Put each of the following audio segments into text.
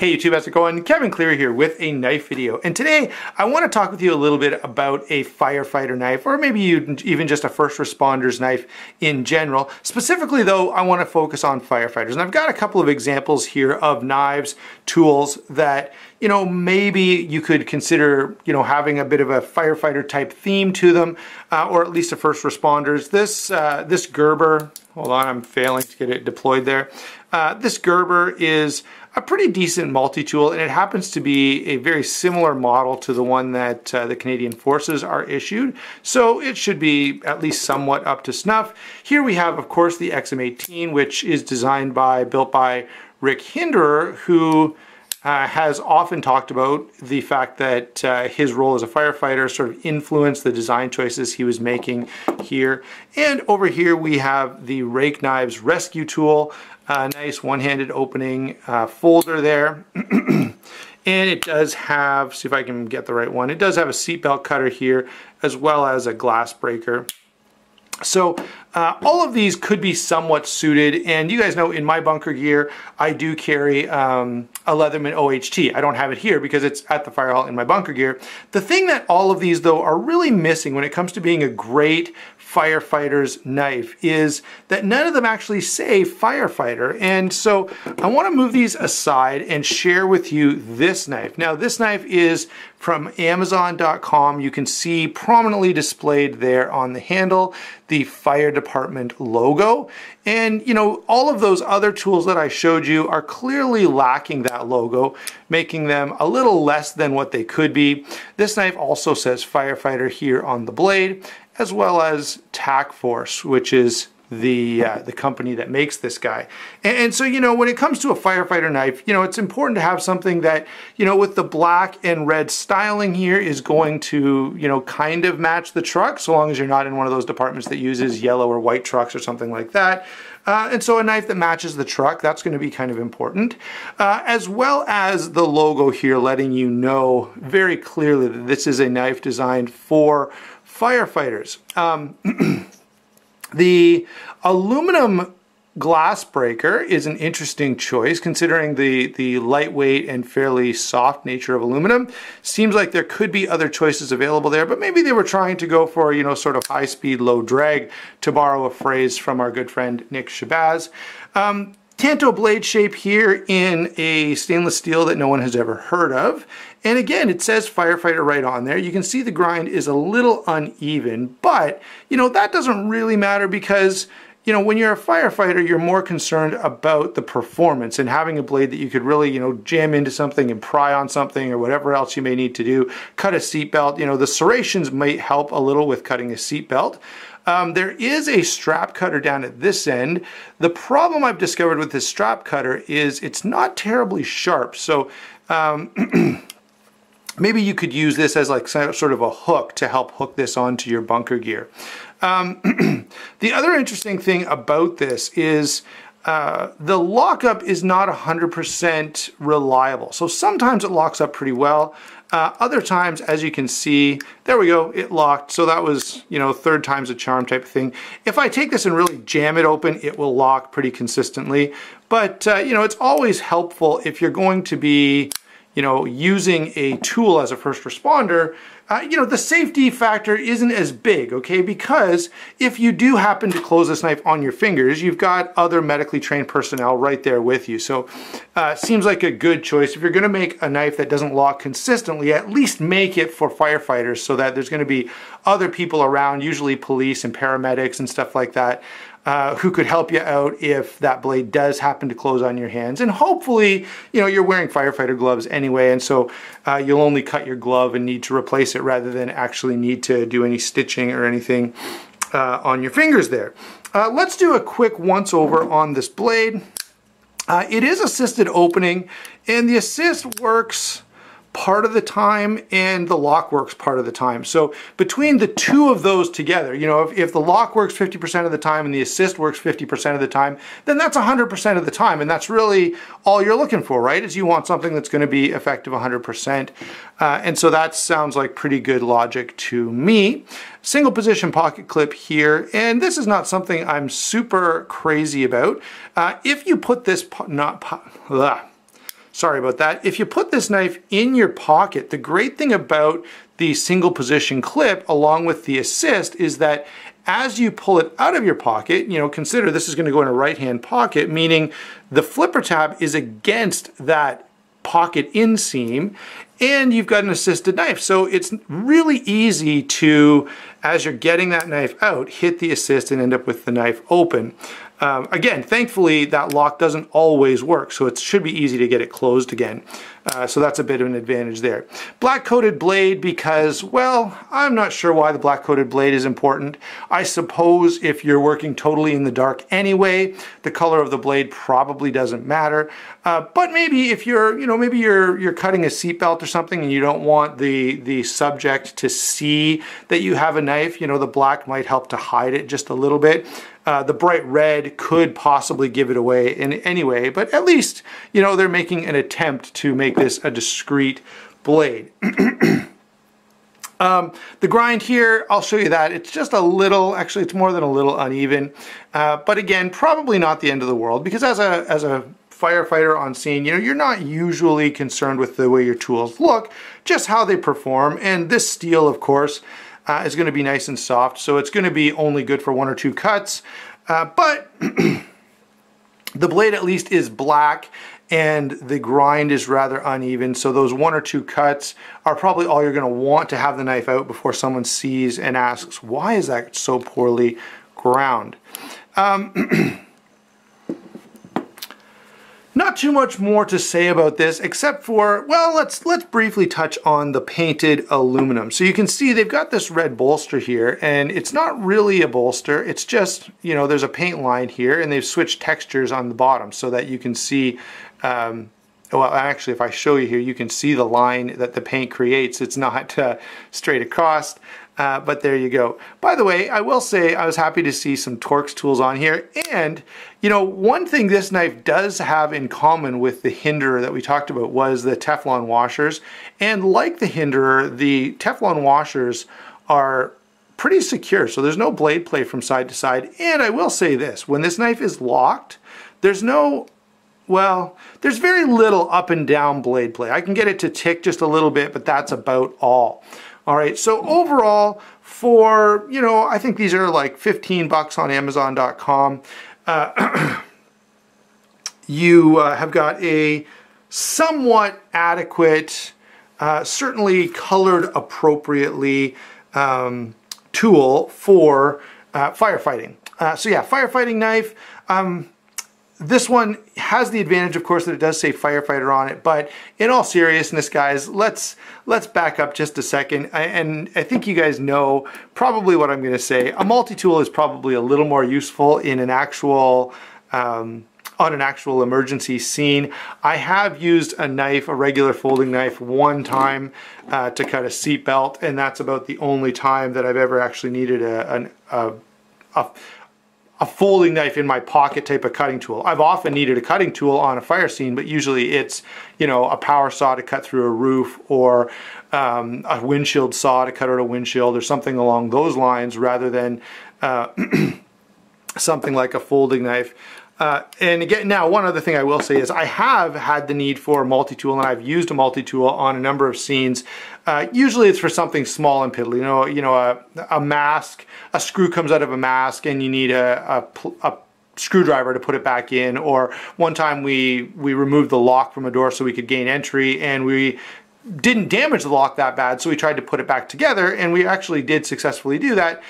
Hey YouTube, how's it going? Kevin Cleary here with a knife video. And today I want to talk with you a little bit about a firefighter knife, or maybe even just a first responder's knife in general. Specifically though, I want to focus on firefighters. And I've got a couple of examples here of knives, tools that, you know, maybe you could consider, you know, having a bit of a firefighter type theme to them, or at least a first responders. This Gerber, hold on, I'm failing to get it deployed there. This Gerber is a pretty decent multi-tool, and it happens to be a very similar model to the one that the Canadian Forces are issued, so it should be at least somewhat up to snuff. Here we have, of course, the XM18, which is built by Rick Hinderer, who has often talked about the fact that his role as a firefighter sort of influenced the design choices he was making here. And over here we have the Rake Knives Rescue Tool. Nice one-handed opening folder there. And it does have, see if I can get the right one, it does have a seatbelt cutter here as well as a glass breaker. So all of these could be somewhat suited, and you guys know in my bunker gear I do carry a Leatherman OHT. I don't have it here because it's at the fire hall in my bunker gear. The thing that all of these though are really missing when it comes to being a great firefighter's knife is that none of them actually say firefighter. And so I want to move these aside and share with you this knife. Now this knife is from Amazon.com. You can see prominently displayed there on the handle the fire department logo. And you know, all of those other tools that I showed you are clearly lacking that logo, making them a little less than what they could be. This knife also says firefighter here on the blade, as well as Tac Force, which is the company that makes this guy. And so, you know, when it comes to a firefighter knife, you know, it's important to have something that, you know, with the black and red styling here is going to, you know, kind of match the truck, so long as you're not in one of those departments that uses yellow or white trucks or something like that. And so a knife that matches the truck, that's going to be kind of important. As well as the logo here letting you know very clearly that this is a knife designed for firefighters. The aluminum glass breaker is an interesting choice considering the lightweight and fairly soft nature of aluminum. Seems like there could be other choices available there, but maybe they were trying to go for, you know, sort of high speed, low drag, to borrow a phrase from our good friend Nick Shabazz. Tanto blade shape here in a stainless steel that no one has ever heard of. And again, it says firefighter right on there. You can see the grind is a little uneven, but you know, that doesn't really matter because, you know, when you're a firefighter, you're more concerned about the performance and having a blade that you could really, you know, jam into something and pry on something or whatever else you may need to do. Cut a seatbelt. You know, the serrations might help a little with cutting a seatbelt. There is a strap cutter down at this end. The problem I've discovered with this strap cutter is it's not terribly sharp. So maybe you could use this as like sort of a hook to help hook this onto your bunker gear. The other interesting thing about this is the lockup is not 100% reliable. So sometimes it locks up pretty well. Other times, as you can see, there we go, it locked. So that was, you know, third time's a charm type of thing. If I take this and really jam it open, it will lock pretty consistently. But, you know, it's always helpful if you're going to be, you know, using a tool as a first responder. You know, the safety factor isn't as big, okay? Because if you do happen to close this knife on your fingers, you've got other medically trained personnel right there with you. So seems like a good choice. If you're gonna make a knife that doesn't lock consistently, at least make it for firefighters so that there's gonna be other people around, usually police and paramedics and stuff like that, who could help you out if that blade does happen to close on your hands. And hopefully, you know, you're wearing firefighter gloves anyway, and so you'll only cut your glove and need to replace it rather than actually need to do any stitching or anything on your fingers there. Let's do a quick once over on this blade. It is assisted opening, and the assist works part of the time and the lock works part of the time. So between the two of those together, you know, if the lock works 50% of the time and the assist works 50% of the time, then that's 100% of the time, and that's really all you're looking for, right? Is you want something that's going to be effective 100%. And so that sounds like pretty good logic to me. Single position pocket clip here, and this is not something I'm super crazy about. If you put this sorry about that. If you put this knife in your pocket, the great thing about the single position clip along with the assist is that as you pull it out of your pocket, you know, consider this is going to go in a right-hand pocket, meaning the flipper tab is against that pocket inseam, and you've got an assisted knife. So it's really easy to, as you're getting that knife out, hit the assist and end up with the knife open. Again, thankfully that lock doesn't always work, so it should be easy to get it closed again. So that's a bit of an advantage there. Black coated blade because, well, I'm not sure why the black coated blade is important. I suppose if you're working totally in the dark anyway, the color of the blade probably doesn't matter. But maybe if you're, you know, maybe you're cutting a seatbelt or something and you don't want the subject to see that you have a knife, you know, the black might help to hide it just a little bit. The bright red could possibly give it away in any way, but at least, you know, they're making an attempt to make this a discreet blade. The grind here, I'll show you that. It's just a little, actually it's more than a little uneven, but again, probably not the end of the world, because as a firefighter on scene, you know, you're not usually concerned with the way your tools look, just how they perform. And this steel, of course, is going to be nice and soft, so it's going to be only good for 1 or 2 cuts, but the blade at least is black and the grind is rather uneven, so those 1 or 2 cuts are probably all you're going to want to have the knife out before someone sees and asks, why is that so poorly ground? Not too much more to say about this except for, well, let's briefly touch on the painted aluminum. So you can see they've got this red bolster here, and it's not really a bolster, it's just, you know, there's a paint line here, and they've switched textures on the bottom so that you can see, well, actually if I show you here, you can see the line that the paint creates. It's not straight across. But there you go. By the way, I will say I was happy to see some Torx tools on here, and you know, one thing this knife does have in common with the Hinderer that we talked about was the Teflon washers, and like the Hinderer, the Teflon washers are pretty secure, so there's no blade play from side to side. And I will say this, when this knife is locked, there's no, well, there's very little up and down blade play. I can get it to tick just a little bit, but that's about all. All right, so overall, for, you know, I think these are like 15 bucks on Amazon.com. You have got a somewhat adequate, certainly colored appropriately tool for firefighting. So yeah, firefighting knife. This one has the advantage, of course, that it does say firefighter on it, but in all seriousness, guys, let's back up just a second. And I think you guys know probably what I'm going to say. A multi-tool is probably a little more useful in an actual, on an actual emergency scene. I have used a knife, a regular folding knife, one time to cut a seatbelt, and that's about the only time that I've ever actually needed a folding knife in my pocket type of cutting tool. I've often needed a cutting tool on a fire scene, but usually it's, you know, a power saw to cut through a roof, or a windshield saw to cut out a windshield, or something along those lines, rather than something like a folding knife. And again, now one other thing I will say is I have had the need for a multi-tool, and I've used a multi-tool on a number of scenes. Usually it's for something small and piddly, you know, a mask, a screw comes out of a mask and you need a screwdriver to put it back in. Or one time we removed the lock from a door so we could gain entry, and we didn't damage the lock that bad, so we tried to put it back together, and we actually did successfully do that.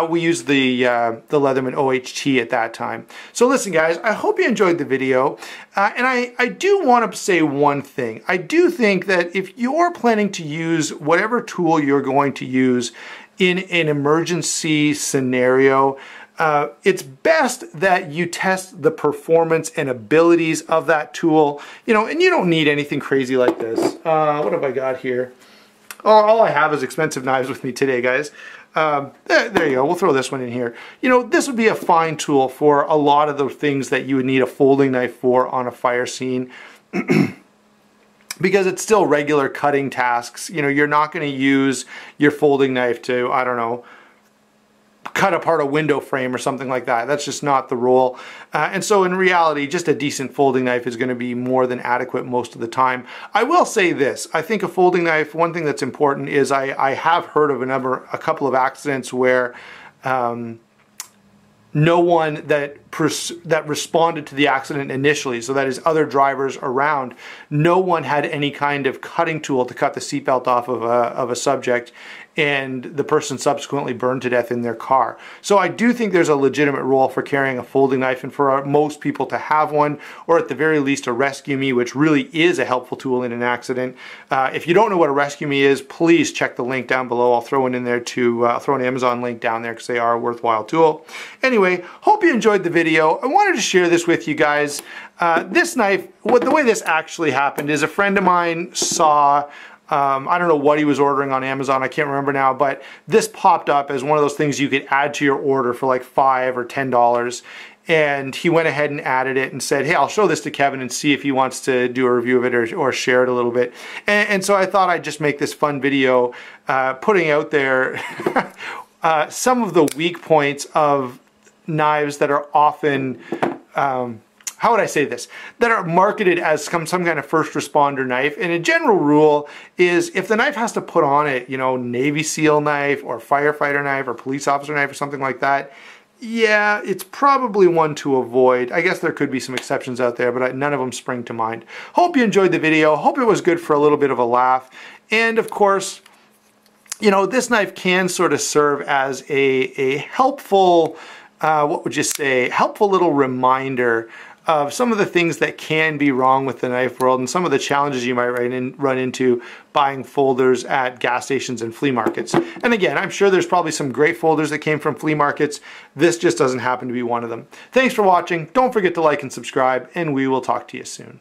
We used the Leatherman OHT at that time. So listen, guys, I hope you enjoyed the video, and I do want to say one thing. I do think that if you're planning to use whatever tool you're going to use in an emergency scenario, it's best that you test the performance and abilities of that tool, you know, and you don't need anything crazy like this. What have I got here? Oh, all I have is expensive knives with me today, guys. There you go, we'll throw this one in here. You know, this would be a fine tool for a lot of the things that you would need a folding knife for on a fire scene. Because it's still regular cutting tasks. You know, you're not going to use your folding knife to, I don't know, cut apart a window frame or something like that. That's just not the rule. And so in reality, just a decent folding knife is going to be more than adequate most of the time. I will say this, I think a folding knife, one thing that's important is I have heard of a couple of accidents where no one that responded to the accident initially, so that is other drivers around, no one had any kind of cutting tool to cut the seatbelt off of a subject, and the person subsequently burned to death in their car. So I do think there's a legitimate role for carrying a folding knife and for most people to have one, or at the very least a rescue me, which really is a helpful tool in an accident. If you don't know what a rescue me is, please check the link down below. I'll throw it in there too. I'll throw an Amazon link down there because they are a worthwhile tool. Anyway, hope you enjoyed the video. I wanted to share this with you guys. This knife, the way this actually happened is a friend of mine saw, I don't know what he was ordering on Amazon, I can't remember now, but this popped up as one of those things you could add to your order for like $5 or $10. And he went ahead and added it and said, hey, I'll show this to Kevin and see if he wants to do a review of it or share it a little bit. And so I thought I'd just make this fun video putting out there some of the weak points of knives that are often, how would I say this, that are marketed as some kind of first responder knife. And a general rule is if the knife has to put on it, you know, Navy SEAL knife or firefighter knife or police officer knife or something like that, yeah, it's probably one to avoid. I guess there could be some exceptions out there, but none of them spring to mind. Hope you enjoyed the video. Hope it was good for a little bit of a laugh. And of course, you know, this knife can sort of serve as a helpful, what would you say, helpful little reminder of some of the things that can be wrong with the knife world and some of the challenges you might run into buying folders at gas stations and flea markets. And again, I'm sure there's probably some great folders that came from flea markets. This just doesn't happen to be one of them. Thanks for watching. Don't forget to like and subscribe, and we will talk to you soon.